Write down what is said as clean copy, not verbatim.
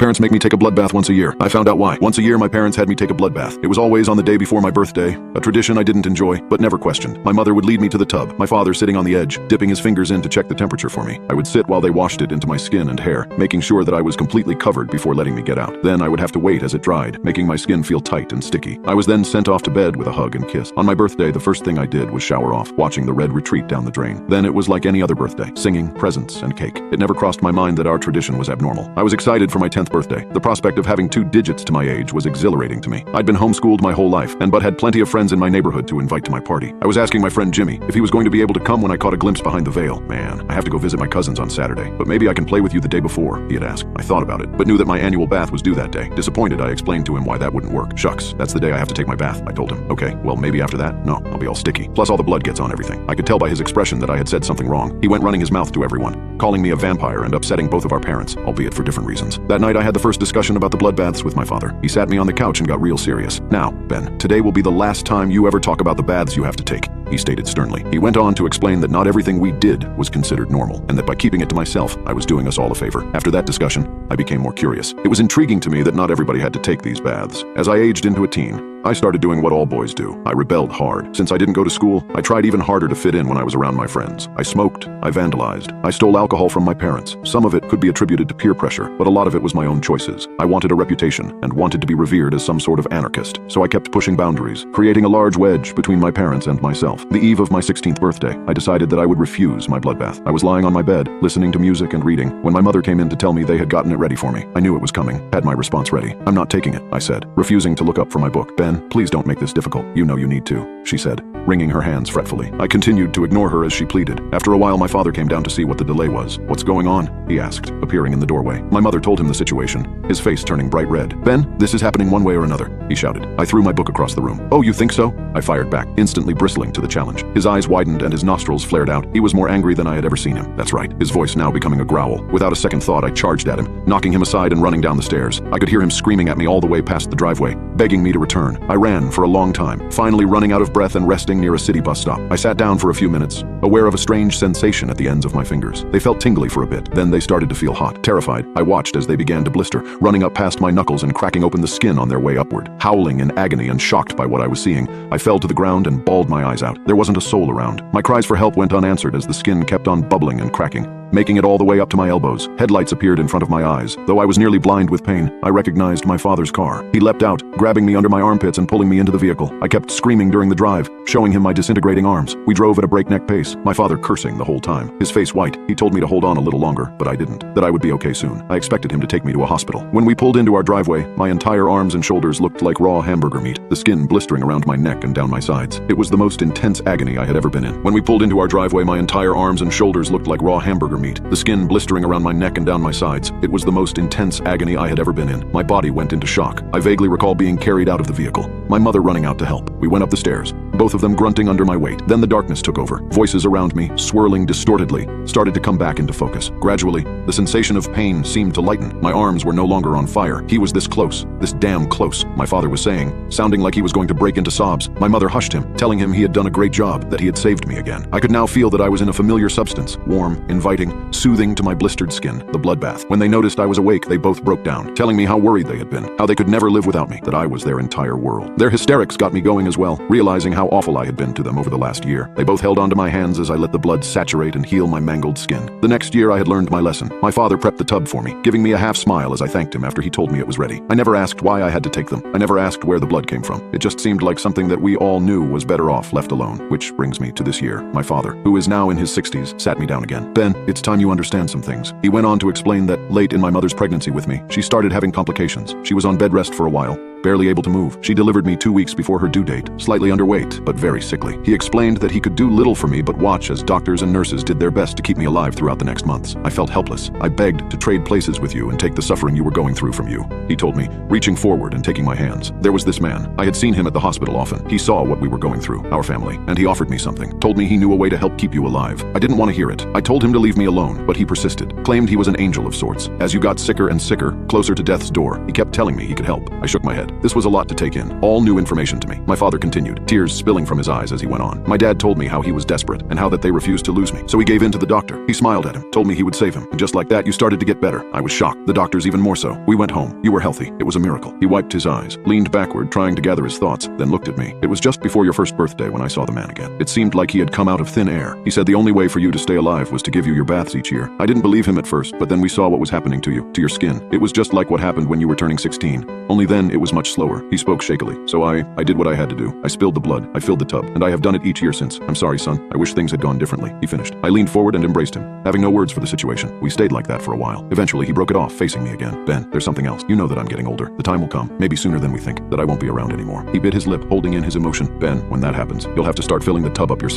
parents make me take a blood bath once a year. I found out why. Once a year, my parents had me take a blood bath. It was always on the day before my birthday, a tradition I didn't enjoy, but never questioned. My mother would lead me to the tub, my father sitting on the edge, dipping his fingers in to check the temperature for me. I would sit while they washed it into my skin and hair, making sure that I was completely covered before letting me get out. Then I would have to wait as it dried, making my skin feel tight and sticky. I was then sent off to bed with a hug and kiss. On my birthday, the first thing I did was shower off, watching the red retreat down the drain. Then it was like any other birthday, singing, presents, and cake. It never crossed my mind that our tradition was abnormal. I was excited for my 10th birthday. The prospect of having 2 digits to my age was exhilarating to me. I'd been homeschooled my whole life, but had plenty of friends in my neighborhood to invite to my party. I was asking my friend Jimmy if he was going to be able to come when I caught a glimpse behind the veil. Man, I have to go visit my cousins on Saturday, but maybe I can play with you the day before, he had asked. I thought about it, but knew that my annual bath was due that day. Disappointed, I explained to him why that wouldn't work. Shucks, that's the day I have to take my bath, I told him. Okay, well maybe after that? No, I'll be all sticky. Plus all the blood gets on everything. I could tell by his expression that I had said something wrong. He went running his mouth to everyone, calling me a vampire and upsetting both of our parents, albeit for different reasons. That night I had the first discussion about the blood baths with my father. He sat me on the couch and got real serious. Now, Ben, today will be the last time you ever talk about the baths you have to take, he stated sternly. He went on to explain that not everything we did was considered normal, and that by keeping it to myself, I was doing us all a favor. After that discussion, I became more curious. It was intriguing to me that not everybody had to take these baths. As I aged into a teen, I started doing what all boys do. I rebelled hard. Since I didn't go to school, I tried even harder to fit in when I was around my friends. I smoked, I vandalized, I stole alcohol from my parents. Some of it could be attributed to peer pressure, but a lot of it was my own choices. I wanted a reputation and wanted to be revered as some sort of anarchist, so I kept pushing boundaries, creating a large wedge between my parents and myself. The eve of my 16th birthday, I decided that I would refuse my blood bath. I was lying on my bed, listening to music and reading, when my mother came in to tell me they had gotten it ready for me. I knew it was coming, had my response ready. I'm not taking it, I said, refusing to look up for my book. Ben, please don't make this difficult. You know you need to, she said, wringing her hands fretfully. I continued to ignore her as she pleaded. After a while, my father came down to see what the delay was. What's going on? He asked, appearing in the doorway. My mother told him the situation, his face turning bright red. Ben, this is happening one way or another, he shouted. I threw my book across the room. Oh, you think so? I fired back, instantly bristling to the challenge. His eyes widened and his nostrils flared out. He was more angry than I had ever seen him. That's right, his voice now becoming a growl. Without a second thought, I charged at him, knocking him aside and running down the stairs. I could hear him screaming at me all the way past the driveway, begging me to return. I ran for a long time, finally running out of breath and resting near a city bus stop. I sat down for a few minutes, aware of a strange sensation at the ends of my fingers. They felt tingly for a bit, then they started to feel hot. Terrified, I watched as they began to blister, running up past my knuckles and cracking open the skin on their way upward. Howling in agony and shocked by what I was seeing, I fell to the ground and bawled my eyes out. There wasn't a soul around. My cries for help went unanswered as the skin kept on bubbling and cracking, making it all the way up to my elbows. Headlights appeared in front of my eyes. Though I was nearly blind with pain, I recognized my father's car. He leapt out, grabbing me under my armpits and pulling me into the vehicle. I kept screaming during the drive, showing him my disintegrating arms. We drove at a breakneck pace, my father cursing the whole time, his face white. He told me to hold on a little longer, but I didn't, that I would be okay soon. I expected him to take me to a hospital. When we pulled into our driveway, my entire arms and shoulders looked like raw hamburger meat, the skin blistering around my neck and down my sides. It was the most intense agony I had ever been in. When we pulled into our driveway, my entire arms and shoulders looked like raw hamburger meat, the skin blistering around my neck and down my sides. It was the most intense agony I had ever been in. My body went into shock. I vaguely recall being carried out of the vehicle, my mother running out to help. We went up the stairs, both of them grunting under my weight. Then the darkness took over. Voices around me, swirling distortedly, started to come back into focus. Gradually, the sensation of pain seemed to lighten. My arms were no longer on fire. He was this close, this damn close, my father was saying, sounding like he was going to break into sobs. My mother hushed him, telling him he had done a great job, that he had saved me again. I could now feel that I was in a familiar substance, warm, inviting, soothing to my blistered skin, the blood bath. When they noticed I was awake, they both broke down, telling me how worried they had been, how they could never live without me, that I was their entire world. Their hysterics got me going as well, realizing how awful I had been to them over the last year. They both held onto my hands as I let the blood saturate and heal my mangled skin. The next year I had learned my lesson. My father prepped the tub for me, giving me a half smile as I thanked him after he told me it was ready. I never asked why I had to take them. I never asked where the blood came from. It just seemed like something that we all knew was better off left alone. Which brings me to this year. My father, who is now in his 60s, sat me down again. Ben, it's time you understand some things. He went on to explain that late in my mother's pregnancy with me, she started having complications. She was on bed rest for a while, barely able to move. She delivered me 2 weeks before her due date, slightly underweight, but very sickly. He explained that he could do little for me but watch as doctors and nurses did their best to keep me alive throughout the next months. I felt helpless. I begged to trade places with you and take the suffering you were going through from you, he told me, reaching forward and taking my hands. There was this man. I had seen him at the hospital often. He saw what we were going through, our family, and he offered me something, told me he knew a way to help keep you alive. I didn't want to hear it. I told him to leave me alone, but he persisted, claimed he was an angel of sorts. As you got sicker and sicker, closer to death's door, he kept telling me he could help. I shook my head. This was a lot to take in, all new information to me. My father continued, tears spilling from his eyes as he went on. My dad told me how he was desperate and how that they refused to lose me. So he gave in to the doctor. He smiled at him, told me he would save him. And just like that, you started to get better. I was shocked. The doctors even more so. We went home. You were healthy. It was a miracle. He wiped his eyes, leaned backward, trying to gather his thoughts, then looked at me. It was just before your first birthday when I saw the man again. It seemed like he had come out of thin air. He said the only way for you to stay alive was to give you your baths each year. I didn't believe him at first, but then we saw what was happening to you, to your skin. It was just like what happened when you were turning 16. Only then it was much slower. He spoke shakily. So I did what I had to do. I spilled the blood. I filled the tub. And I have done it each year since. I'm sorry, son. I wish things had gone differently. He finished. I leaned forward and embraced him, having no words for the situation. We stayed like that for a while. Eventually, he broke it off, facing me again. Ben, there's something else. You know that I'm getting older. The time will come, maybe sooner than we think, that I won't be around anymore. He bit his lip, holding in his emotion. Ben, when that happens, you'll have to start filling the tub up yourself.